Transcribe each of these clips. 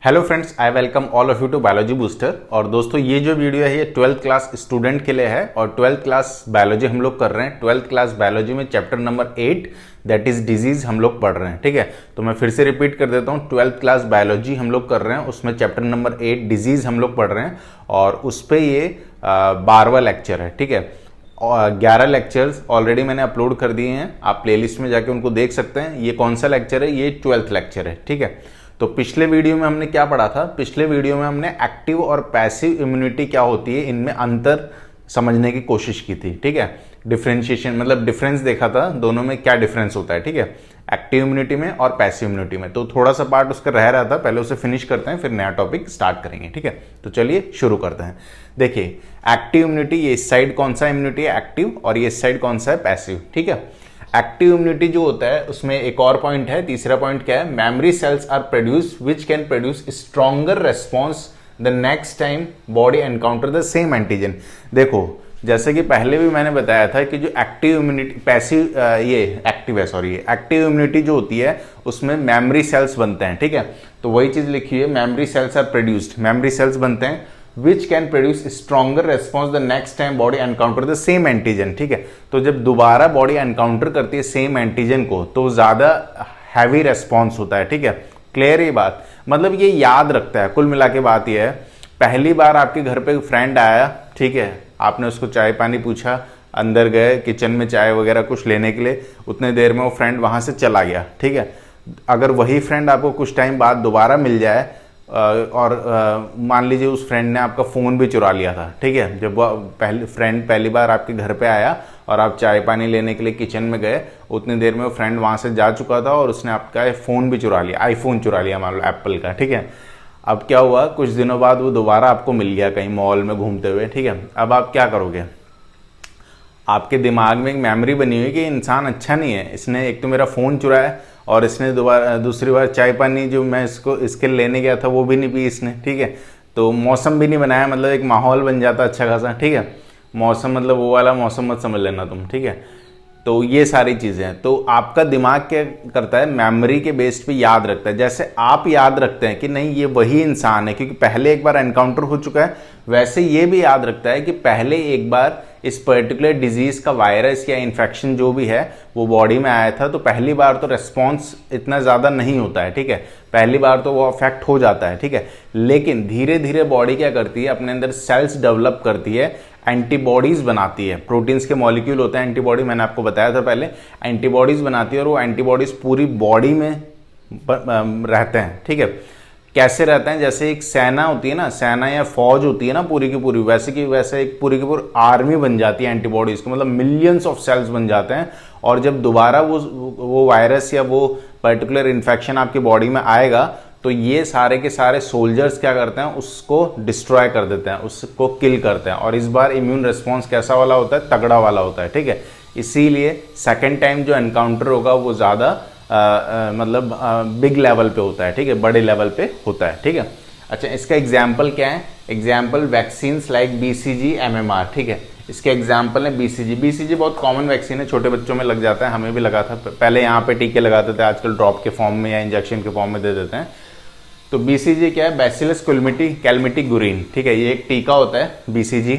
Hello friends, I welcome all of you to biology booster. और दोस्तों ये जो वीडियो है ये 12th क्लास स्टूडेंट के लिए है और 12th क्लास बायोलॉजी हम लोग कर रहे हैं। 12th क्लास बायोलॉजी में chapter number 8 that is disease हम लोग पढ़ रहे हैं। ठीक है, तो मैं फिर से रिपीट कर देता हूँ। 12th क्लास बायोलॉजी हम लोग कर रहे हैं, उसमें चैप्टर नंबर 8 डिजीज हम लोग पढ़ रहे हैं और उस पर ये 12वां लेक्चर है। ठीक है, और 11 लेक्चर्स ऑलरेडी मैंने अपलोड कर दिए हैं, आप प्लेलिस्ट में जाके उनको देख सकते हैं। ये कौन सा लेक्चर है? ये 12th लेक्चर है। ठीक है, तो पिछले वीडियो में हमने क्या पढ़ा था? पिछले वीडियो में हमने एक्टिव और पैसिव इम्यूनिटी क्या होती है, इनमें अंतर समझने की कोशिश की थी। ठीक है, डिफरेंशिएशन मतलब डिफरेंस देखा था, दोनों में क्या डिफरेंस होता है। ठीक है, एक्टिव इम्यूनिटी में और पैसिव इम्यूनिटी में। तो थोड़ा सा पार्ट उसका रह रहा था, पहले उसे फिनिश करते हैं, फिर नया टॉपिक स्टार्ट करेंगे। ठीक है, तो चलिए शुरू करते हैं। देखिए, एक्टिव इम्यूनिटी, ये इस साइड कौन सा इम्यूनिटी है? एक्टिव। और ये इस साइड कौन सा है? पैसिव। ठीक है, एक्टिव इम्यूनिटी जो होता है उसमें एक और पॉइंट है, तीसरा पॉइंट क्या है? Memory cells are produce which can produce stronger response the next time body encounter the same antigen. देखो, जैसे कि पहले भी मैंने बताया था कि जो एक्टिव इम्यूनिटी पैसिव ये एक्टिव है, सॉरी, एक्टिव इम्यूनिटी जो होती है उसमें मेमोरी सेल्स बनते हैं। ठीक है, तो वही चीज लिखी है, memory cells are produced, memory cells बनते हैं which can produce stronger response the next time body encounter the same antigen. ठीक है, तो जब दोबारा बॉडी एनकाउंटर करती है सेम एंटीजन को तो ज्यादा हैवी रेस्पॉन्स होता है। ठीक है, क्लियर ये बात? मतलब ये याद रखता है। कुल मिला के बात ये है, पहली बार आपके घर पे फ्रेंड आया, ठीक है, आपने उसको चाय पानी पूछा, अंदर गए किचन में चाय वगैरह कुछ लेने के लिए, उतने देर में वो फ्रेंड वहां से चला गया। ठीक है, अगर वही फ्रेंड आपको कुछ टाइम बाद दोबारा मिल जाए और मान लीजिए उस फ्रेंड ने आपका फ़ोन भी चुरा लिया था। ठीक है, जब वो पहली बार आपके घर पे आया और आप चाय पानी लेने के लिए किचन में गए, उतनी देर में वो फ्रेंड वहाँ से जा चुका था और उसने आपका फ़ोन भी चुरा लिया, आईफोन चुरा लिया मान लो एप्पल का। ठीक है, अब क्या हुआ, कुछ दिनों बाद वो दोबारा आपको मिल गया कहीं मॉल में घूमते हुए। ठीक है, अब आप क्या करोगे? आपके दिमाग में एक मेमोरी बनी हुई कि इंसान अच्छा नहीं है, इसने एक तो मेरा फ़ोन चुराया और इसने दूसरी बार चाय पानी जो मैं इसके लेने गया था वो भी नहीं पी इसने। ठीक है, तो मौसम भी नहीं बनाया, मतलब एक माहौल बन जाता अच्छा खासा। ठीक है, मौसम मतलब वो वाला मौसम मत समझ लेना तुम। ठीक है, तो ये सारी चीज़ें हैं। तो आपका दिमाग क्या करता है? मेमोरी के बेस्ड पे याद रखता है। जैसे आप याद रखते हैं कि नहीं ये वही इंसान है क्योंकि पहले एक बार एनकाउंटर हो चुका है, वैसे ये भी याद रखता है कि पहले एक बार इस पर्टिकुलर डिजीज का वायरस या इन्फेक्शन जो भी है वो बॉडी में आया था, तो पहली बार तो रेस्पॉन्स इतना ज़्यादा नहीं होता है। ठीक है, पहली बार तो वो अफेक्ट हो जाता है। ठीक है, लेकिन धीरे धीरे बॉडी क्या करती है? अपने अंदर सेल्स डेवलप करती है, एंटीबॉडीज बनाती है। प्रोटीन्स के मॉलिक्यूल होते हैं एंटीबॉडी, मैंने आपको बताया था पहले। एंटीबॉडीज बनाती है और वो एंटीबॉडीज पूरी बॉडी में रहते हैं। ठीक है, कैसे रहते हैं? जैसे एक सेना होती है ना, सेना या फौज होती है ना पूरी की पूरी, वैसे एक पूरी की पूरी आर्मी बन जाती है एंटीबॉडीज को, मतलब मिलियंस ऑफ सेल्स बन जाते हैं। और जब दोबारा वो वायरस या वो पर्टिकुलर इन्फेक्शन आपकी बॉडी में आएगा तो ये सारे के सारे सोल्जर्स क्या करते हैं? उसको डिस्ट्रॉय कर देते हैं, उसको किल करते हैं। और इस बार इम्यून रिस्पॉन्स कैसा वाला होता है? तगड़ा वाला होता है। ठीक है, इसीलिए सेकेंड टाइम जो एनकाउंटर होगा वो ज़्यादा मतलब बिग लेवल पे होता है। ठीक है, बड़े लेवल पे होता है। ठीक है, अच्छा, इसका एग्जाम्पल क्या है? Example vaccines like BCG MMR। ठीक है, इसके एग्जाम्पल है BCG बहुत कॉमन वैक्सीन है, छोटे बच्चों में लग जाता है, हमें भी लगा था पहले। यहाँ पे टीके लगाते थे, आजकल ड्रॉप के फॉर्म में या इंजेक्शन के फॉर्म में दे देते हैं। तो BCG क्या है? Bacillus calamity गुरीन। ठीक है, ये एक टीका होता है BCG।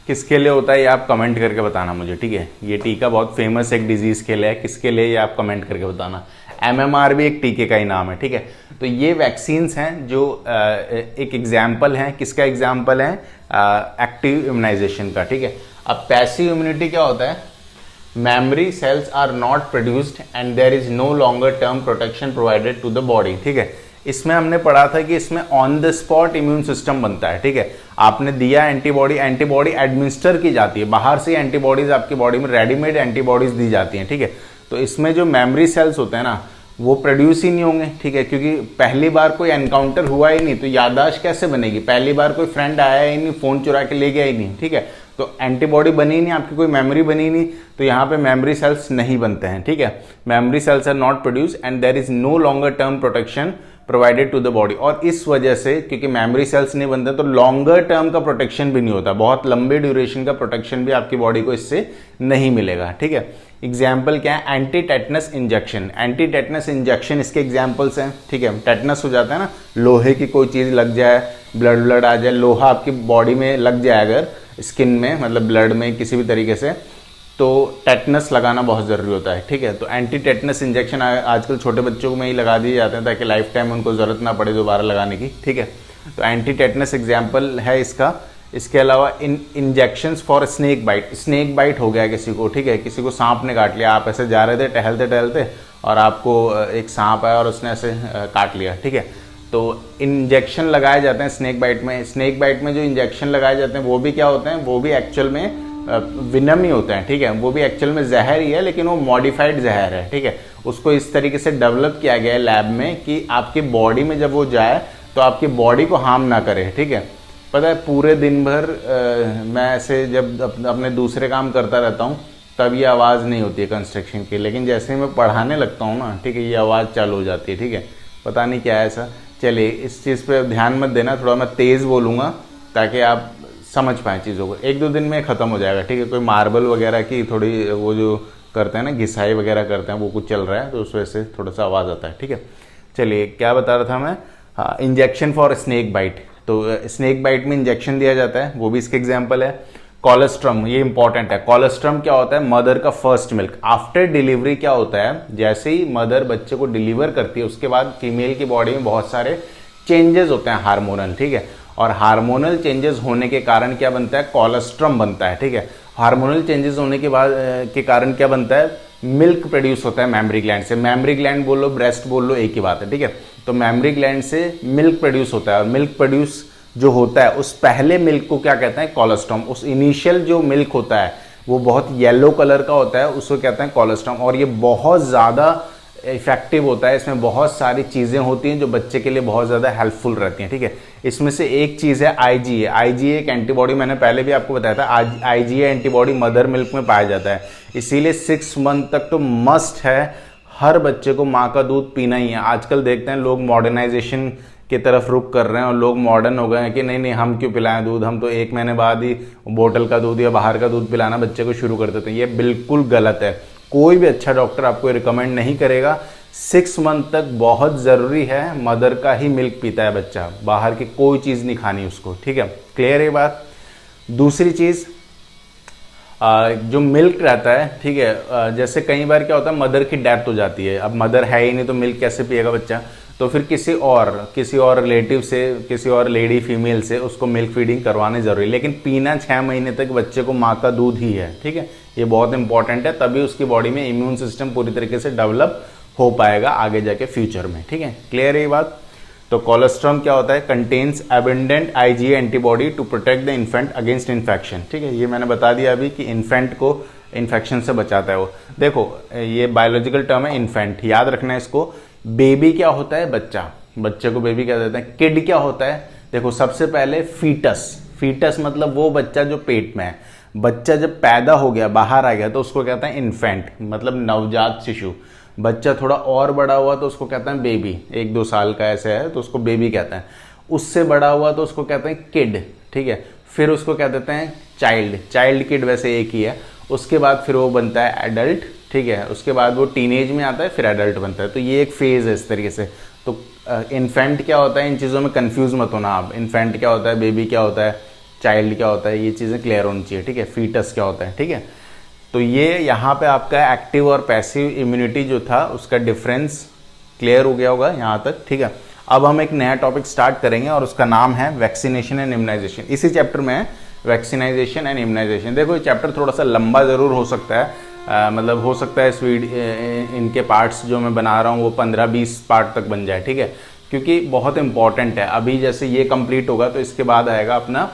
किसके लिए होता है ये आप कमेंट करके बताना मुझे। ठीक है, ये टीका बहुत फेमस एक डिजीज के लिए है, किसके लिए ये आप कमेंट करके बताना। MMR भी एक टीके का ही नाम है। ठीक है, तो ये वैक्सीन्स हैं जो एक एग्जाम्पल हैं। किसका एग्जाम्पल है? एक्टिव इम्यूनाइजेशन का। ठीक है, अब पैसिव इम्यूनिटी क्या होता है? Memory cells are not produced and there is no longer term protection provided to the body. ठीक है, इसमें हमने पढ़ा था कि इसमें on the spot immune system बनता है। ठीक है, आपने दिया एंटीबॉडी एडमिनिस्टर की जाती है, बाहर से एंटीबॉडीज आपकी बॉडी में रेडीमेड एंटीबॉडीज दी जाती हैं। ठीक है, तो इसमें जो मेमोरी सेल्स होते हैं ना वो प्रोड्यूस ही नहीं होंगे। ठीक है, क्योंकि पहली बार कोई एनकाउंटर हुआ ही नहीं, तो याददाश्त कैसे बनेगी? पहली बार कोई फ्रेंड आया ही नहीं, फोन चुरा के ले गया ही नहीं। ठीक है, तो एंटीबॉडी बनी नहीं, आपकी कोई मेमोरी बनी नहीं, तो यहाँ पे मेमोरी सेल्स नहीं बनते हैं। ठीक है, memory cells are not produce and there is no longer term protection provided to the body. और इस वजह से क्योंकि मेमोरी सेल्स नहीं बनते तो लॉन्गर टर्म का प्रोटेक्शन भी नहीं होता, बहुत लंबे ड्यूरेशन का प्रोटेक्शन भी आपकी बॉडी को इससे नहीं मिलेगा। ठीक है, एग्जाम्पल क्या है, anti tetanus injection. Anti tetanus injection इसके एग्जाम्पल्स हैं, ठीक है। टेटनस हो जाता है ना, लोहे की कोई चीज़ लग जाए, ब्लड आ जाए, लोहा आपकी बॉडी में लग जाए अगर स्किन में, मतलब ब्लड में किसी भी तरीके से, तो टेटनस लगाना बहुत ज़रूरी होता है, ठीक है। तो एंटी टेटनस इंजेक्शन आजकल छोटे बच्चों में ही लगा दिए जाते हैं ताकि लाइफ टाइम उनको ज़रूरत ना पड़े दोबारा लगाने की, ठीक है। तो एंटी टेटनस एग्जाम्पल है इसका। इसके अलावा injections for snake bite. Snake bite हो गया किसी को, ठीक है, किसी को सांप ने काट लिया, आप ऐसे जा रहे थे टहलते टहलते और आपको एक सांप आया और उसने ऐसे काट लिया, ठीक है। तो इंजेक्शन लगाए जाते हैं स्नेक बाइट में। स्नेक बाइट में जो इंजेक्शन लगाए जाते हैं वो भी क्या होते हैं, वो भी एक्चुअल में विनम ही होते हैं, ठीक है। वो भी एक्चुअल में जहर ही है, लेकिन वो मॉडिफाइड जहर है, ठीक है। उसको इस तरीके से डेवलप किया गया है लैब में कि आपकी बॉडी में जब वो जाए तो आपकी बॉडी को हार्म ना करे, ठीक है। पता है पूरे दिन भर मैं ऐसे जब अपने दूसरे काम करता रहता हूँ तब ये आवाज़ नहीं होती है कंस्ट्रक्शन की, लेकिन जैसे ही मैं पढ़ाने लगता हूँ ना, ठीक है, ये आवाज़ चालू हो जाती है, ठीक है। पता नहीं क्या है ऐसा। चलिए इस चीज़ पे ध्यान मत देना, थोड़ा मैं तेज़ बोलूँगा ताकि आप समझ पाएँ चीज़ों को। 1-2 दिन में ख़त्म हो जाएगा, ठीक है। कोई मार्बल वगैरह की थोड़ी वो जो करते हैं ना, घिसाई वगैरह करते हैं, वो कुछ चल रहा है तो उस वजह से थोड़ा सा आवाज़ आता है, ठीक है। चलिए क्या बता रहा था मैं, हाँ, इंजेक्शन फॉर स्नेक बाइट। तो स्नेक बाइट में इंजेक्शन दिया जाता है, वो भी इसके एग्जाम्पल है। कोलेस्ट्रम, ये इंपॉर्टेंट है। कोलेस्ट्रम क्या होता है, मदर का फर्स्ट मिल्क। आफ्टर डिलीवरी क्या होता है, जैसे ही मदर बच्चे को डिलीवर करती है उसके बाद फीमेल की बॉडी में बहुत सारे चेंजेस होते हैं हार्मोनल, ठीक है। और हार्मोनल चेंजेस होने के कारण क्या बनता है, कोलेस्ट्रम बनता है, ठीक है। हार्मोनल चेंजेस होने के बाद के कारण क्या बनता है, मिल्क प्रोड्यूस होता है मैमरी ग्लैंड से। मैमरी ग्लैंड बोल लो, ब्रेस्ट बोल लो, एक ही बात है, ठीक है। तो मैमरी ग्लैंड से मिल्क प्रोड्यूस होता है और मिल्क प्रोड्यूस जो होता है उस पहले मिल्क को क्या कहते हैं, कोलेस्ट्रम। उस इनिशियल जो मिल्क होता है वो बहुत येलो कलर का होता है, उसको कहते हैं कोलेस्ट्रम। और ये बहुत ज़्यादा इफेक्टिव होता है, इसमें बहुत सारी चीज़ें होती हैं जो बच्चे के लिए बहुत ज़्यादा हेल्पफुल रहती हैं, ठीक है। इसमें से एक चीज़ है आईजीए। आईजीए एक एंटीबॉडी, मैंने पहले भी आपको बताया था, आईजीए एंटीबॉडी मदर मिल्क में पाया जाता है। इसीलिए 6 मंथ तक तो मस्ट है, हर बच्चे को माँ का दूध पीना ही है। आजकल देखते हैं लोग मॉडर्नाइजेशन की तरफ रुख कर रहे हैं और लोग मॉडर्न हो गए हैं कि नहीं नहीं हम क्यों पिलाएं दूध, हम तो 1 महीने बाद ही बोतल का दूध या बाहर का दूध पिलाना बच्चे को शुरू कर देते हैं। ये बिल्कुल गलत है। कोई भी अच्छा डॉक्टर आपको रिकमेंड नहीं करेगा। 6 मंथ तक बहुत ज़रूरी है, मदर का ही मिल्क पीता है बच्चा, बाहर की कोई चीज़ नहीं खानी उसको, ठीक है। क्लियर है बात। दूसरी चीज़, जो मिल्क रहता है, ठीक है, जैसे कई बार क्या होता है मदर की डेथ हो जाती है, अब मदर है ही नहीं तो मिल्क कैसे पिएगा बच्चा, तो फिर किसी और रिलेटिव से, किसी और लेडी फीमेल से उसको मिल्क फीडिंग करवानी जरूरी है। लेकिन पीना 6 महीने तक बच्चे को माँ का दूध ही है, ठीक है। ये बहुत इंपॉर्टेंट है, तभी उसकी बॉडी में इम्यून सिस्टम पूरी तरीके से डेवलप हो पाएगा आगे जाके फ्यूचर में, ठीक है। क्लियर है ये बात। तो कोलेस्ट्रॉम क्या होता है, contains abundant IgA antibody to protect the infant against infection, ठीक है। ये मैंने बता दिया अभी कि इन्फेंट को इन्फेक्शन से बचाता है वो। देखो ये बायोलॉजिकल टर्म है इन्फेंट, याद रखना है इसको। बेबी क्या होता है, बच्चा, बच्चे को बेबी क्या देते हैं। किड क्या होता है, देखो सबसे पहले फीटस। फीटस मतलब वो बच्चा जो पेट में है। बच्चा जब पैदा हो गया, बाहर आ गया, तो उसको कहते हैं इन्फेंट, मतलब नवजात शिशु। बच्चा थोड़ा और बड़ा हुआ तो उसको कहते हैं बेबी, 1-2 साल का ऐसे है तो उसको बेबी कहते हैं। उससे बड़ा हुआ तो उसको कहते हैं किड, ठीक है। फिर उसको कह देते हैं चाइल्ड, चाइल्ड किड वैसे एक ही है। उसके बाद फिर वो बनता है एडल्ट, ठीक है। उसके बाद वो टीनेज में आता है, फिर एडल्ट बनता है। तो ये एक फेज है इस तरीके से। तो इन्फेंट क्या होता है, इन चीज़ों में कंफ्यूज मत होना आप। इन्फेंट क्या होता है, बेबी क्या होता है, चाइल्ड क्या होता है, ये चीज़ें क्लियर होनी चाहिए, ठीक है। फीटस क्या होता है, ठीक है। तो ये यहाँ पे आपका एक्टिव और पैसिव इम्यूनिटी जो था उसका डिफरेंस क्लियर हो गया होगा यहाँ तक, ठीक है। अब हम एक नया टॉपिक स्टार्ट करेंगे और उसका नाम है वैक्सीनेशन एंड इम्यूनाइजेशन। इसी चैप्टर में है वैक्सीनाइजेशन एंड इम्यूनाइजेशन। देखो ये चैप्टर थोड़ा सा लंबा ज़रूर हो सकता है, मतलब हो सकता है इनके पार्ट्स जो मैं बना रहा हूँ वो 15-20 पार्ट तक बन जाए, ठीक है, क्योंकि बहुत इंपॉर्टेंट है। अभी जैसे ये कंप्लीट होगा तो इसके बाद आएगा अपना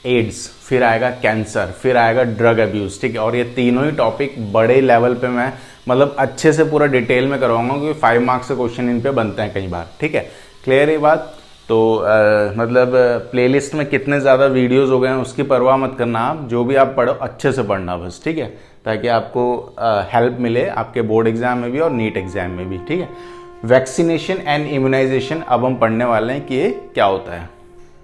एड्स, फिर आएगा कैंसर, फिर आएगा ड्रग अब्यूज़, ठीक है। और ये तीनों ही टॉपिक बड़े लेवल पे मैं मतलब अच्छे से पूरा डिटेल में करवाऊंगा, क्योंकि 5 मार्क्स से क्वेश्चन इन पे बनते हैं कई बार, ठीक है। क्लियर है बात। तो मतलब प्लेलिस्ट में कितने ज़्यादा वीडियोस हो गए हैं उसकी परवाह मत करना आप, जो भी आप पढ़ो अच्छे से पढ़ना बस, ठीक है, ताकि आपको हेल्प मिले आपके बोर्ड एग्जाम में भी और नीट एग्जाम में भी, ठीक है। वैक्सीनेशन एंड इम्यूनाइजेशन अब हम पढ़ने वाले हैं कि ये क्या होता है।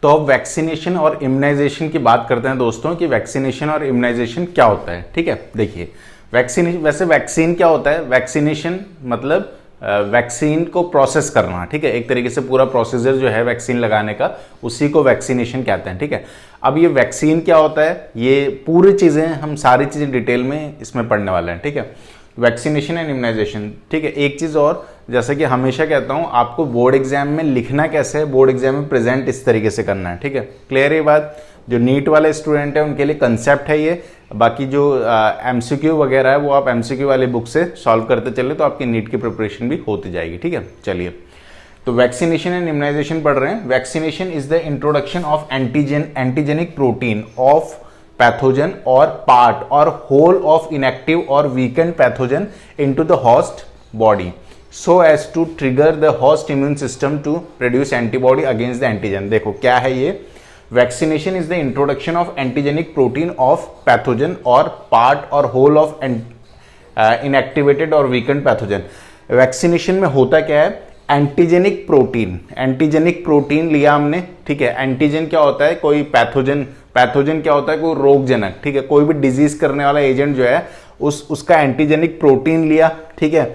तो अब वैक्सीनेशन और इम्यूनाइजेशन की बात करते हैं दोस्तों कि वैक्सीनेशन और इम्यूनाइजेशन क्या होता है। ठीक है, देखिए वैक्सीनेशन, वैसे वैक्सीन क्या होता है? वैक्सीनेशन मतलब वैक्सीन को प्रोसेस करना। ठीक है, एक तरीके से पूरा प्रोसीजर जो है वैक्सीन लगाने का, उसी को वैक्सीनेशन कहते हैं। ठीक है, अब ये वैक्सीन क्या होता है, ये पूरी चीज़ें, हम सारी चीज़ें डिटेल में इसमें पढ़ने वाले हैं। ठीक है, वैक्सीनेशन एंड इम्यूनाइजेशन। ठीक है, एक चीज़ और, जैसे कि हमेशा कहता हूँ आपको बोर्ड एग्जाम में लिखना कैसे है, बोर्ड एग्जाम में प्रेजेंट इस तरीके से करना है। ठीक है, क्लियर ये बात? जो नीट वाले स्टूडेंट है उनके लिए कंसेप्ट है ये, बाकी जो एमसीक्यू वगैरह है वो आप एमसीक्यू वाली बुक से सॉल्व करते चले तो आपकी नीट की प्रिपरेशन भी होती जाएगी। ठीक है, चलिए तो वैक्सीनेशन एंड इम्यूनाइजेशन पढ़ रहे हैं। Vaccination is the introduction of antigenic protein of pathogen और पार्ट और होल ऑफ इनएक्टिव और weekend pathogen into the host body so as to trigger the host immune system to produce antibody against the antigen। देखो क्या है ये, vaccination is the introduction of antigenic protein of pathogen or part or whole of inactivated or weakened pathogen। Vaccination में होता क्या है, antigenic protein, antigenic protein लिया हमने। ठीक है, एंटीजन क्या होता है, कोई पैथोजन, पैथोजन क्या होता है, कोई रोगजनक। ठीक है, कोई भी डिजीज करने वाला एजेंट जो है उसका एंटीजेनिक प्रोटीन लिया। ठीक है,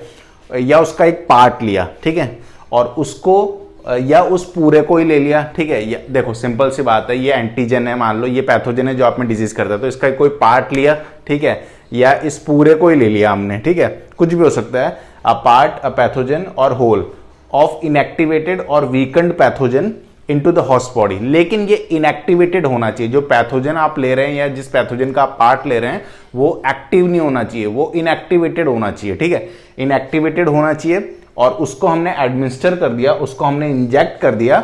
या उसका एक पार्ट लिया। ठीक है, और उसको या उस पूरे को ही ले लिया। ठीक है, देखो सिंपल सी बात है, ये एंटीजन है, मान लो ये पैथोजन है जो आप में डिजीज करता है, तो इसका कोई पार्ट लिया। ठीक है, या इस पूरे को ही ले लिया हमने। ठीक है, कुछ भी हो सकता है, अ पार्ट, अ पैथोजन और होल ऑफ इनएक्टिवेटेड और weekend pathogen into the host body. लेकिन ये इनएक्टिवेटेड होना चाहिए, जो पैथोजन आप ले रहे हैं या जिस पैथोजन का आप पार्ट ले रहे हैं वो एक्टिव नहीं होना चाहिए, वो इनएक्टिवेटेड होना चाहिए। ठीक है, इनएक्टिवेटेड होना चाहिए और उसको हमने एडमिनिस्टर कर दिया, उसको हमने इंजेक्ट कर दिया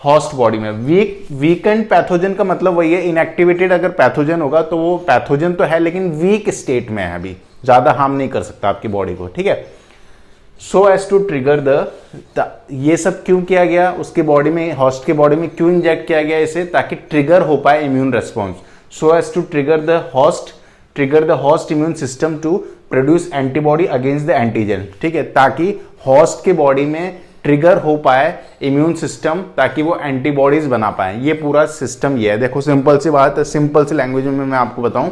होस्ट बॉडी में। वीकेंड पैथोजन का मतलब वही है, इनएक्टिवेटेड अगर पैथोजन होगा तो वो पैथोजन तो है लेकिन वीक स्टेट में है, अभी ज्यादा हार्म नहीं कर सकता आपकी बॉडी को। ठीक है, सो एज टू ट्रिगर ये सब क्यों किया गया उसके बॉडी में, होस्ट के बॉडी में क्यों इंजेक्ट किया गया इसे, ताकि ट्रिगर हो पाए immune response. So as to trigger the host immune system to produce antibody against the antigen. ठीक है, ताकि होस्ट के बॉडी में ट्रिगर हो पाए इम्यून सिस्टम, ताकि वो एंटीबॉडीज बना पाए। ये पूरा सिस्टम ये है। देखो सिंपल सी बात है, सिंपल सी लैंग्वेज में मैं आपको बताऊं,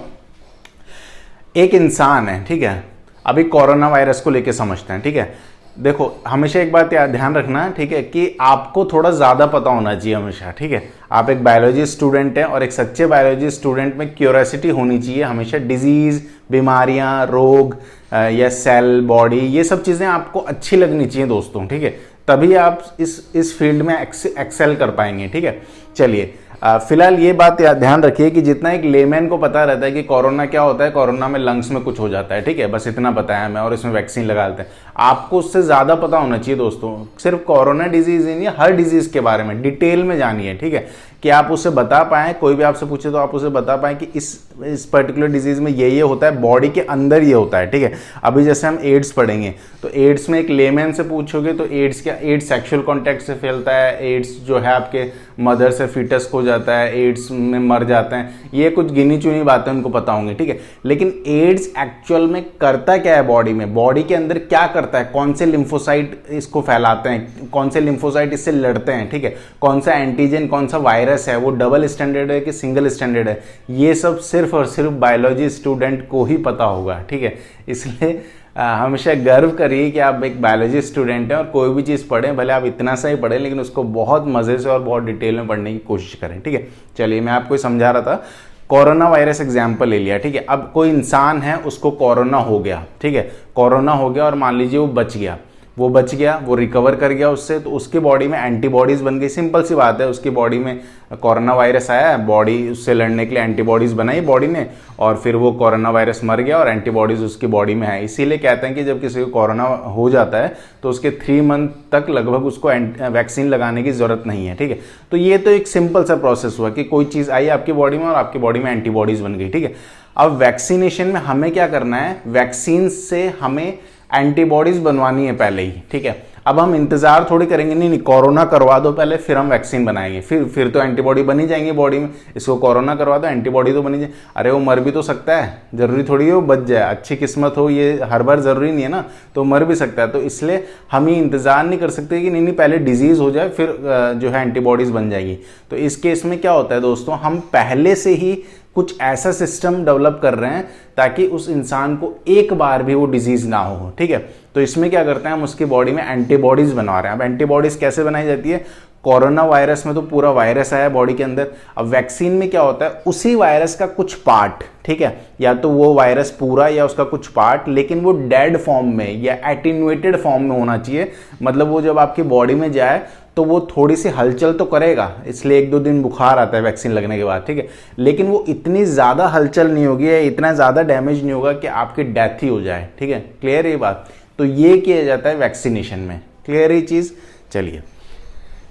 एक इंसान है। ठीक है, अभी कोरोना वायरस को लेके समझते हैं। ठीक है, देखो हमेशा एक बात ध्यान रखना, ठीक है, कि आपको थोड़ा ज्यादा पता होना चाहिए हमेशा। ठीक है, आप एक बायोलॉजी स्टूडेंट हैं और एक सच्चे बायोलॉजी स्टूडेंट में क्यूरियोसिटी होनी चाहिए हमेशा। डिजीज, बीमारियां, रोग या सेल, बॉडी, ये सब चीजें आपको अच्छी लगनी चाहिए दोस्तों। ठीक है, तभी आप इस फील्ड में एक्सेल कर पाएंगे। ठीक है, चलिए फिलहाल ये बात ध्यान रखिए कि जितना एक लेमैन को पता रहता है कि कोरोना क्या होता है, कोरोना में लंग्स में कुछ हो जाता है। ठीक है, बस इतना पता है हमें और इसमें वैक्सीन लगा देते हैं। आपको उससे ज्यादा पता होना चाहिए दोस्तों, सिर्फ कोरोना डिजीज ही नहीं, हर डिजीज के बारे में डिटेल में जानिए। ठीक है, कि आप उसे बता पाएं, कोई भी आपसे पूछे तो आप उसे बता पाएं कि इस पर्टिकुलर डिजीज में ये होता है, बॉडी के अंदर ये होता है। ठीक है, अभी जैसे हम एड्स पढ़ेंगे तो एड्स में एक लेमैन से पूछोगे तो एड्स क्या, एड्स सेक्सुअल कॉन्टैक्ट से फैलता है, एड्स जो है आपके मदर से फीटस हो जाता है, एड्स में मर जाते हैं, ये कुछ गिनी चुनी बातें उनको पता होंगी। ठीक है, लेकिन एड्स एक्चुअल में करता क्या है बॉडी में, बॉडी के अंदर क्या करता है, कौन से लिम्फोसाइट इसको फैलाते हैं, कौन से लिम्फोसाइट इससे लड़ते हैं। ठीक है, कौन सा एंटीजन, कौन सा वायरस है, वो डबल स्टैंडर्ड है कि सिंगल स्टैंडर्ड है, ये सब सिर्फ और सिर्फ बायोलॉजी स्टूडेंट को ही पता होगा। ठीक है, इसलिए हमेशा गर्व करिए कि आप एक बायोलॉजी स्टूडेंट हैं और कोई भी चीज़ पढ़ें, भले आप इतना सा ही पढ़ें लेकिन उसको बहुत मज़े से और बहुत डिटेल में पढ़ने की कोशिश करें। ठीक है, चलिए मैं आपको समझा रहा था, कोरोना वायरस एग्जाम्पल ले लिया। ठीक है, अब कोई इंसान है उसको कोरोना हो गया। ठीक है, कोरोना हो गया और मान लीजिए वो बच गया, वो रिकवर कर गया उससे, तो उसकी बॉडी में एंटीबॉडीज बन गई। सिंपल सी बात है, उसकी बॉडी में कोरोना वायरस आया, बॉडी उससे लड़ने के लिए एंटीबॉडीज बनाई बॉडी ने, और फिर वो कोरोना वायरस मर गया और एंटीबॉडीज उसकी बॉडी में है। इसीलिए कहते हैं कि जब किसी को कोरोना हो जाता है तो उसके 3 मंथ तक लगभग उसको वैक्सीन लगाने की जरूरत नहीं है। ठीक है, तो ये तो एक सिंपल सा प्रोसेस हुआ कि कोई चीज़ आई आपकी बॉडी में और आपकी बॉडी में एंटीबॉडीज बन गई। ठीक है, अब वैक्सीनेशन में हमें क्या करना है, वैक्सीन से हमें एंटीबॉडीज बनवानी है पहले ही। ठीक है, अब हम इंतजार थोड़ी करेंगे, नहीं कोरोना करवा दो पहले फिर हम वैक्सीन बनाएंगे, फिर तो एंटीबॉडी बनी जाएंगी बॉडी में, इसको कोरोना करवा दो एंटीबॉडी तो बनी जाए। अरे वो मर भी तो सकता है, जरूरी थोड़ी है वो बच जाए, अच्छी किस्मत हो ये हर बार जरूरी नहीं है ना, तो मर भी सकता है। तो इसलिए हम ये इंतजार नहीं कर सकते कि नहीं पहले डिजीज हो जाए फिर जो है एंटीबॉडीज बन जाएगी। तो इस केस में क्या होता है दोस्तों, हम पहले से ही कुछ ऐसा सिस्टम डेवलप कर रहे हैं ताकि उस इंसान को एक बार भी वो डिजीज ना हो, ठीक है। तो इसमें क्या करते हैं, हम उसकी बॉडी में एंटीबॉडीज बना रहे हैं। अब एंटीबॉडीज कैसे बनाई जाती है, कोरोना वायरस में तो पूरा वायरस आया बॉडी के अंदर, अब वैक्सीन में क्या होता है, उसी वायरस का कुछ पार्ट, ठीक है, या तो वो वायरस पूरा या उसका कुछ पार्ट, लेकिन वो डेड फॉर्म में या एटीन्यूएटेड फॉर्म में होना चाहिए। मतलब वो जब आपकी बॉडी में जाए तो वो थोड़ी सी हलचल तो करेगा, इसलिए 1-2 दिन बुखार आता है वैक्सीन लगने के बाद, ठीक है, लेकिन वो इतनी ज़्यादा हलचल नहीं होगी या इतना ज़्यादा डैमेज नहीं होगा कि आपकी डेथ ही हो जाए, ठीक है। क्लियर ये बात, तो ये किया जाता है वैक्सीनेशन में। क्लियर ये चीज़, चलिए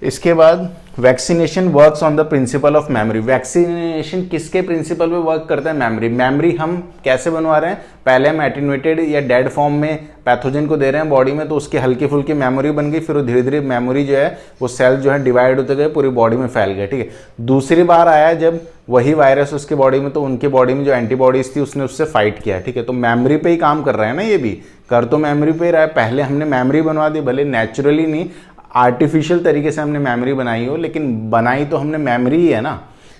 इसके बाद vaccination works on the principle of memory. Vaccination किसके प्रिंसिपल पे वर्क करता है, मेमोरी। मेमोरी हम कैसे बनवा रहे हैं, पहले हम एटीन्यूएटेड या डेड फॉर्म में पैथोजन को दे रहे हैं बॉडी में, तो उसकी हल्की फुल्की मेमोरी बन गई, फिर वो धीरे धीरे मेमोरी जो है वो सेल जो है डिवाइड होते गए, पूरी बॉडी में फैल गए, ठीक है। दूसरी बार आया जब वही वायरस उसके बॉडी में, तो उनकी बॉडी में जो एंटीबॉडीज थी उसने उससे फाइट किया, ठीक है। तो मेमोरी पे ही काम कर रहा है ना, ये भी कर तो मेमोरी पे ही रहा है। पहले हमने मेमोरी बनवा दी, भले नेचुरली नहीं आर्टिफिशियल तरीके से हमने मेमोरी बनाई हो, लेकिन बनाई तो हमने मेमोरी ही है ना।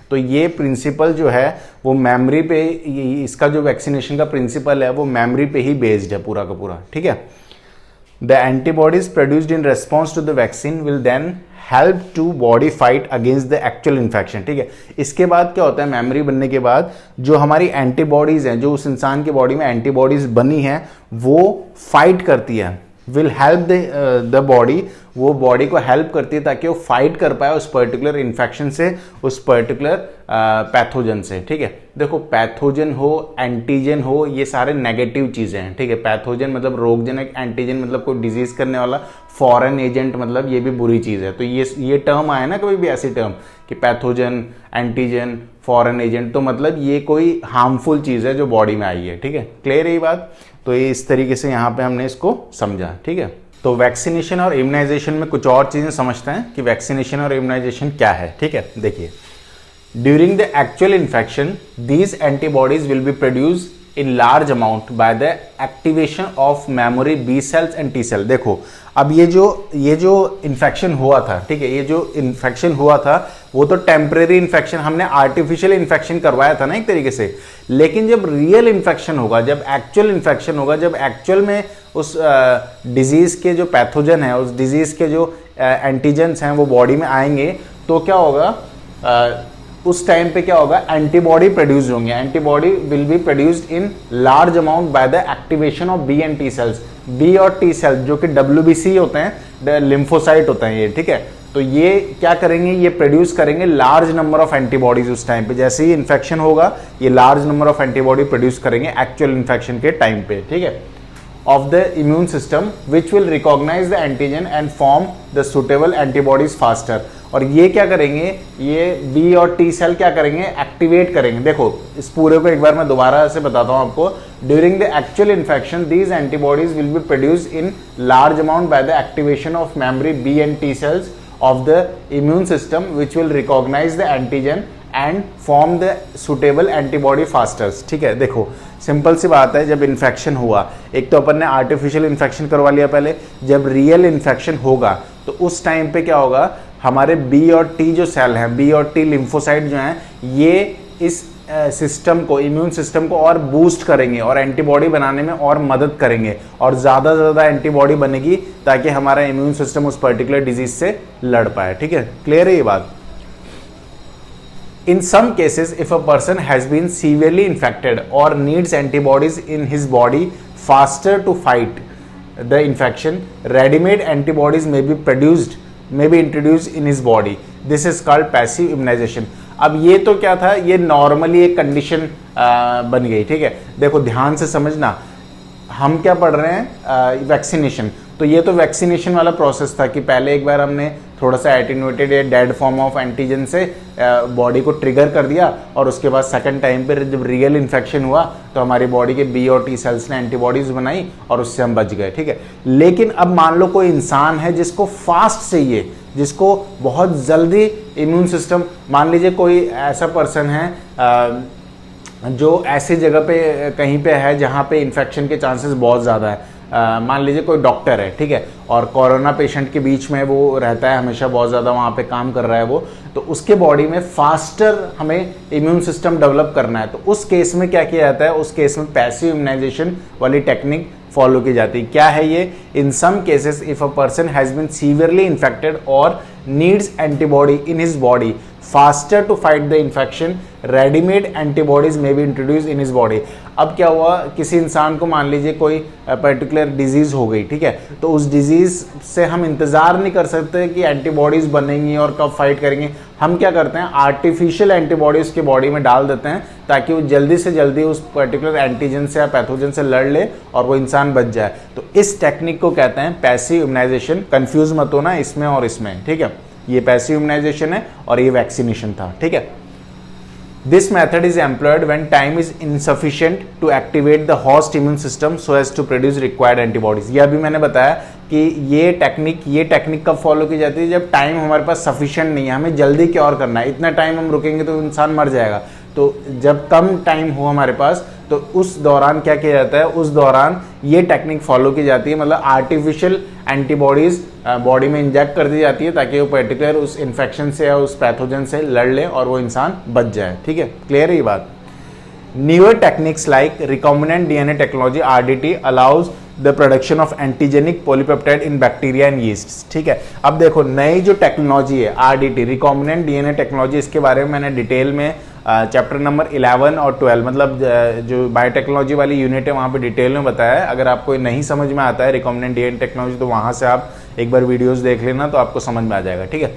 तो ये प्रिंसिपल जो है वो मेमोरी पे, इसका जो वैक्सीनेशन का प्रिंसिपल है वो मेमोरी पे ही बेस्ड है पूरा का पूरा, ठीक है। The antibodies produced in response to the vaccine will then help to body fight against the actual infection, ठीक है। इसके बाद क्या होता है, मेमोरी बनने के बाद जो हमारी एंटीबॉडीज हैं, जो उस इंसान की बॉडी में एंटीबॉडीज बनी है वो फाइट करती है, विल हेल्प द बॉडी, वो बॉडी को हेल्प करती है ताकि वो फाइट कर पाए उस पर्टिकुलर इन्फेक्शन से, उस पर्टिकुलर पैथोजन से, ठीक है। देखो पैथोजन हो एंटीजन हो ये सारे नेगेटिव चीज़ें हैं, ठीक है। पैथोजन मतलब रोगजनक, एंटीजन मतलब कोई डिजीज करने वाला, फॉरेन एजेंट मतलब ये भी बुरी चीज़ है। तो ये टर्म आया ना कभी भी ऐसी टर्म कि पैथोजन, एंटीजन, फॉरेन एजेंट, तो मतलब ये कोई हार्मफुल चीज़ है जो बॉडी में आई है, ठीक है। क्लियर है ये बात, तो ये इस तरीके से यहाँ पे हमने इसको समझा, ठीक है। तो वैक्सीनेशन और इम्यूनाइजेशन में कुछ और चीज़ें समझते हैं कि वैक्सीनेशन और इम्यूनाइजेशन क्या है, ठीक है। देखिए, during the actual infection these antibodies will be produce in large amount by the activation of memory B cells and T cell. देखो अब ये जो इन्फेक्शन हुआ था, ठीक है, ये जो इन्फेक्शन हुआ था वो तो टेम्परेरी इन्फेक्शन, हमने आर्टिफिशियल इन्फेक्शन करवाया था ना एक तरीके से, लेकिन जब रियल इन्फेक्शन होगा, जब एक्चुअल इन्फेक्शन होगा, जब एक्चुअल में उस डिजीज के जो पैथोजन है, उस डिजीज के जो एंटीजेंस हैं वो बॉडी में आएंगे, तो क्या होगा, उस टाइम पे क्या होगा, एंटीबॉडी प्रोड्यूस होंगे। Antibody will be produced in large amount by the activation of B and T cells. B और टी सेल्स जो कि WBC होते हैं, लिम्फोसाइट होते हैं ये, ठीक है। तो ये क्या करेंगे, ये प्रोड्यूस करेंगे लार्ज नंबर ऑफ एंटीबॉडीज उस टाइम पे, जैसे ही इन्फेक्शन होगा ये large number of antibody produce करेंगे एक्चुअल इन्फेक्शन के टाइम पे, ठीक है, of the immune system which will recognize the antigen and form the suitable antibodies faster। और ये क्या करेंगे, ये बी और टी सेल क्या करेंगे, एक्टिवेट करेंगे। देखो इस पूरे को एक बार मैं दोबारा से बताता हूँ आपको। During the actual infection these antibodies will be produced in large amount by the activation of memory B and T cells of the immune system which will recognise the antigen and form the suitable antibody fasters, ठीक है। देखो simple सी बात है, जब infection हुआ, एक तो अपन ने आर्टिफिशियल इन्फेक्शन करवा लिया पहले, जब रियल इन्फेक्शन होगा तो उस टाइम पे क्या होगा, हमारे बी और टी जो सेल हैं, बी और टी लिम्फोसाइट जो हैं, ये इस सिस्टम को, इम्यून सिस्टम को और बूस्ट करेंगे और एंटीबॉडी बनाने में और मदद करेंगे, और ज़्यादा से ज़्यादा एंटीबॉडी बनेगी ताकि हमारा इम्यून सिस्टम उस पर्टिकुलर डिजीज से लड़ पाए, ठीक है। क्लियर है ये बात। In some cases, if a person has been severely infected or needs antibodies in his body faster to fight the infection, ready-made antibodies may be introduced in his body. This is called passive immunization. अब ये तो क्या था, ये normally एक condition बन गई, ठीक है। देखो ध्यान से समझना, हम क्या पढ़ रहे हैं, वैक्सीनेशन। तो ये तो वैक्सीनेशन वाला प्रोसेस था कि पहले एक बार हमने थोड़ा सा एटीन्यूएटेड या डेड फॉर्म ऑफ एंटीजन से बॉडी को ट्रिगर कर दिया, और उसके बाद सेकंड टाइम पर जब रियल इन्फेक्शन हुआ तो हमारी बॉडी के बी और टी सेल्स ने एंटीबॉडीज बनाई और उससे हम बच गए, ठीक है। लेकिन अब मान लो कोई इंसान है जिसको फास्ट चाहिए, जिसको बहुत जल्दी इम्यून सिस्टम, मान लीजिए कोई ऐसा पर्सन है जो ऐसी जगह पे कहीं पे है जहाँ पे इन्फेक्शन के चांसेस बहुत ज़्यादा है, मान लीजिए कोई डॉक्टर है, ठीक है, और कोरोना पेशेंट के बीच में वो रहता है हमेशा, बहुत ज़्यादा वहाँ पे काम कर रहा है वो, तो उसके बॉडी में फास्टर हमें इम्यून सिस्टम डेवलप करना है, तो उस केस में क्या किया जाता है, उस केस में पैसिव इम्यूनाइजेशन वाली टेक्निक फॉलो की जाती है। क्या है ये? In some cases if a person has been severely infected और needs antibody in his body faster to fight the infection, readymade antibodies may be introduce in his body. अब क्या हुआ, किसी इंसान को मान लीजिए कोई पर्टिकुलर डिजीज हो गई, ठीक है, तो उस डिजीज से हम इंतजार नहीं कर सकते कि एंटीबॉडीज बनेंगी और कब फाइट करेंगे। हम क्या करते हैं, आर्टिफिशियल एंटीबॉडीज के बॉडी में डाल देते हैं ताकि वो जल्दी से जल्दी उस पर्टिकुलर एंटीजन से या पैथोजन से लड़ ले और वो इंसान बच जाए। तो इस टेक्निक को कहते हैं पैसिव इम्यूनाइजेशन। कंफ्यूज मत होना इसमें और इसमें, ठीक है। ये पैसिव इम्यूनाइजेशन है और ये वैक्सीनेशन था, ठीक है। This method is employed when time is insufficient to activate the host immune system so as to produce required antibodies। ये अभी मैंने बताया कि ये टेक्निक कब फॉलो की जाती है, जब टाइम हमारे पास सफिशिएंट नहीं है, हमें जल्दी क्योर करना है, इतना टाइम हम रुकेंगे तो इंसान मर जाएगा। तो जब कम टाइम हो हमारे पास तो उस दौरान क्या किया जाता है, उस दौरान ये टेक्निक फॉलो की जाती है, मतलब आर्टिफिशियल एंटीबॉडीज बॉडी में इंजेक्ट कर दी जाती है ताकि वो पर्टिकुलर उस इन्फेक्शन से या उस पैथोजन से लड़ ले और वो इंसान बच जाए, ठीक है। क्लियर है ये बात। Newer techniques like recombinant DNA technology RDT allows the production of antigenic polypeptide in bacteria and yeast, ठीक है। अब देखो नई जो टेक्नोलॉजी है आरडीटी, रिकॉम्बिनेंट डीएनए टेक्नोलॉजी, इसके बारे में मैंने डिटेल में चैप्टर नंबर 11 और 12 मतलब जो बायोटेक्नोलॉजी वाली यूनिट है वहाँ पे डिटेल में बताया है। अगर आपको नहीं समझ में आता है रिकॉम्बिनेंट डीएनए टेक्नोलॉजी तो वहाँ से आप एक बार वीडियोस देख लेना तो आपको समझ में आ जाएगा, ठीक है।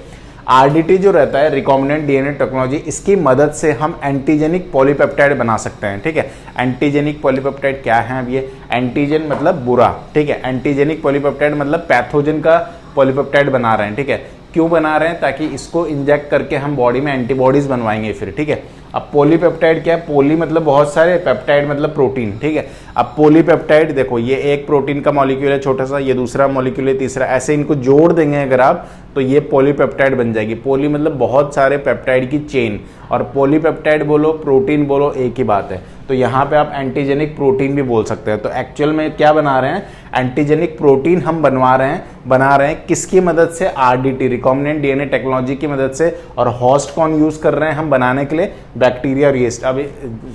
आरडीटी जो रहता है रिकॉम्बिनेंट डीएनए टेक्नोलॉजी, इसकी मदद से हम एंटीजेनिक पॉलीपेप्टाइड बना सकते हैं, ठीक है। एंटीजेनिक पॉलीपेप्टाइड क्या है? अब ये एंटीजन मतलब बुरा, ठीक है, एंटीजेनिक पॉलीपेप्टाइड मतलब पैथोजन का पॉलीपेप्टाइड बना रहे हैं, ठीक है। क्यों बना रहे हैं? ताकि इसको इंजेक्ट करके हम बॉडी में एंटीबॉडीज बनवाएंगे फिर, ठीक है। अब पॉलीपेप्टाइड क्या है? पोली मतलब बहुत सारे, पेप्टाइड मतलब प्रोटीन, ठीक है। अब पॉलीपेप्टाइड देखो ये एक प्रोटीन का मॉलिक्यूल है छोटा सा, ये दूसरा मॉलिक्यूल है तीसरा, ऐसे इनको जोड़ देंगे अगर आप तो ये पॉलीपेप्टाइड बन जाएगी। पोली मतलब बहुत सारे पेप्टाइड की चेन, और पॉलीपेप्टाइड बोलो प्रोटीन बोलो एक ही बात है। तो यहाँ पे आप एंटीजेनिक प्रोटीन भी बोल सकते हैं। तो एक्चुअल में क्या बना रहे हैं? एंटीजेनिक प्रोटीन हम बना रहे हैं किसकी मदद से? आरडीटी रिकॉम्बिनेंट डीएनए टेक्नोलॉजी की मदद से। और होस्ट कौन यूज कर रहे हैं हम बनाने के लिए? बैक्टीरिया और यीस्ट। अब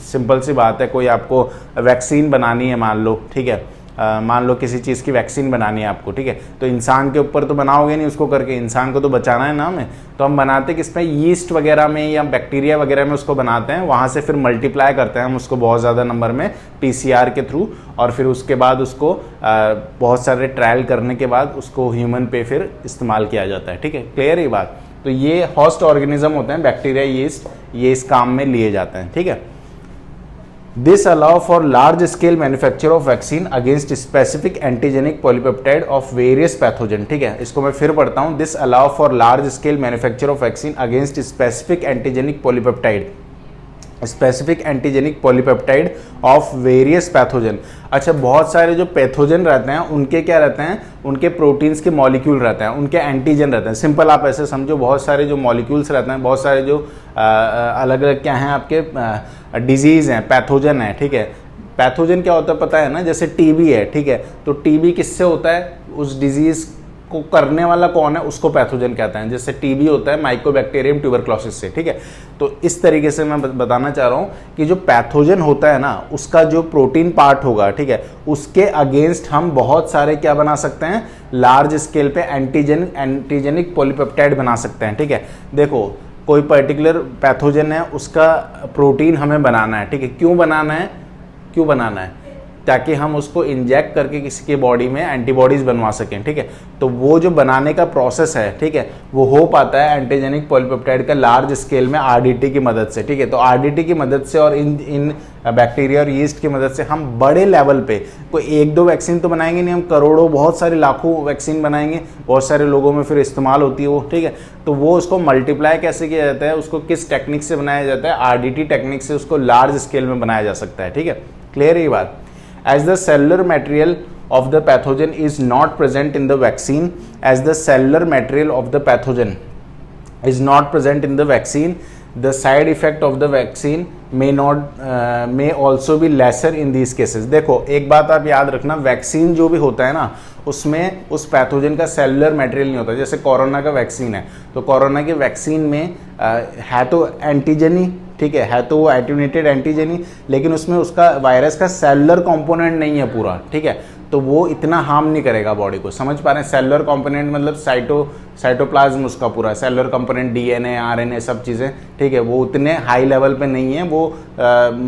सिंपल सी बात है, कोई आपको वैक्सीन बनानी है मान लो, ठीक है, मान लो किसी चीज़ की वैक्सीन बनानी है आपको, ठीक है, तो इंसान के ऊपर तो बनाओगे नहीं उसको करके, इंसान को तो बचाना है ना हमें। तो हम बनाते किस में? यीस्ट वगैरह में या बैक्टीरिया वगैरह में उसको बनाते हैं, वहाँ से फिर मल्टीप्लाई करते हैं हम उसको बहुत ज़्यादा नंबर में पीसीआर के थ्रू, और फिर उसके बाद उसको बहुत सारे ट्रायल करने के बाद उसको ह्यूमन पे फिर इस्तेमाल किया जाता है, ठीक है। क्लियर है बात। तो ये होस्ट ऑर्गेनिज्म होते हैं बैक्टीरिया, यीस्ट, ये इस काम में लिए जाते हैं, ठीक है। This allow for large scale manufacture of vaccine against specific antigenic polypeptide of various pathogen, ठीक है। इसको मैं फिर पढ़ता हूँ। This allow for large scale manufacture of vaccine against specific antigenic polypeptide, specific antigenic polypeptide of various pathogen. अच्छा, बहुत सारे जो पैथोजन रहते हैं उनके क्या रहते हैं? उनके प्रोटीन्स के मॉलिक्यूल रहते हैं, उनके एंटीजन रहते हैं। सिंपल आप ऐसे समझो, बहुत सारे जो मॉलिक्यूल्स रहते हैं, बहुत सारे जो अलग अलग क्या हैं आपके डिजीज़ हैं, पैथोजन है, ठीक है। पैथोजन क्या होता है पता है ना? जैसे टीबी है, ठीक है, तो टीबी किससे होता है? उस डिजीज़ को करने वाला कौन है उसको पैथोजन कहते हैं। जैसे टीबी होता है माइकोबैक्टीरियम ट्यूबरक्लोसिस से, ठीक है। तो इस तरीके से मैं बताना चाह रहा हूं कि जो पैथोजन होता है ना, उसका जो प्रोटीन पार्ट होगा, ठीक है, उसके अगेंस्ट हम बहुत सारे क्या बना सकते हैं? लार्ज स्केल पे एंटीजेनिक पॉलीपेप्टाइड बना सकते हैं, ठीक है। देखो कोई पर्टिकुलर पैथोजन है, उसका प्रोटीन हमें बनाना है, ठीक है। क्यों बनाना है? ताकि हम उसको इंजेक्ट करके किसी के बॉडी में एंटीबॉडीज बनवा सकें, ठीक है। तो वो जो बनाने का प्रोसेस है, ठीक है, वो हो पाता है एंटीजेनिक पॉलीपेप्टाइड का लार्ज स्केल में आरडीटी की मदद से, ठीक है। तो आरडीटी की मदद से और इन बैक्टीरिया और यीस्ट की मदद से हम बड़े लेवल पे कोई 1-2 वैक्सीन तो बनाएंगे नहीं, हम करोड़ों बहुत सारे लाखों वैक्सीन बनाएंगे, बहुत सारे लोगों में फिर इस्तेमाल होती है वो, ठीक है। तो वो उसको मल्टीप्लाई कैसे किया जाता है, उसको किस टेक्निक से बनाया जाता है, आरडीटी टेक्निक से उसको लार्ज स्केल में बनाया जा सकता है, ठीक है। क्लियर है ये बात। As the cellular material of the pathogen is not present in the vaccine, as the cellular material of the pathogen is not present in the vaccine, the side effect of the vaccine may also be lesser in these cases। देखो एक बात आप याद रखना, vaccine जो भी होता है ना, उसमें उस पैथोजन का सेलुलर मटेरियल नहीं होता। जैसे कोरोना का वैक्सीन है, तो कोरोना के वैक्सीन में है तो एंटीजन ही, ठीक है तो वो एटीन्यूएटेड एंटीजन ही, लेकिन उसमें उसका वायरस का सेलुलर कंपोनेंट नहीं है पूरा, ठीक है। तो वो इतना हार्म नहीं करेगा बॉडी को, समझ पा रहे हैं। सेलुलर कंपोनेंट मतलब साइटोप्लाज्म उसका पूरा सेलुलर कंपोनेंट, डीएनए, आरएनए सब चीज़ें, ठीक है, वो उतने हाई लेवल पे नहीं है, वो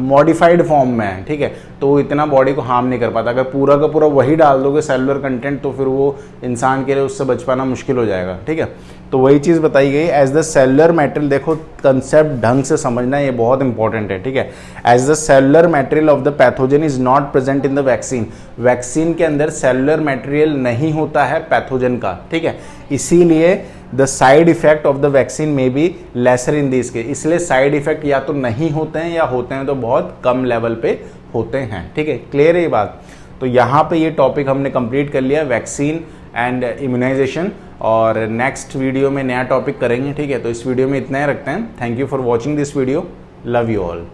मॉडिफाइड फॉर्म में है, ठीक है। तो वो इतना बॉडी को हार्म नहीं कर पाता। अगर पूरा का पूरा वही डाल दोगे सेलुलर कंटेंट, तो फिर वो इंसान के लिए उससे बच पाना मुश्किल हो जाएगा, ठीक है। तो वही चीज़ बताई गई, एज द सेलुलर मटेरियल। देखो कंसेप्ट ढंग से समझना, ये बहुत इंपॉर्टेंट है, ठीक है। As the cellular material of the pathogen is not present in the vaccine. Vaccine के अंदर सेलुलर मटेरियल नहीं होता है पैथोजन का, ठीक है। इसीलिए the side effect of the vaccine may be lesser in this case. इसलिए साइड इफेक्ट या तो नहीं होते हैं या होते हैं तो बहुत कम लेवल पे होते हैं, ठीक है। क्लियर है ये बात। तो यहाँ पे ये टॉपिक हमने कंप्लीट कर लिया, वैक्सीन एंड इम्यूनाइजेशन, और नेक्स्ट वीडियो में नया टॉपिक करेंगे, ठीक है। तो इस वीडियो में इतना ही रखते हैं। Thank you for watching this video, love you all.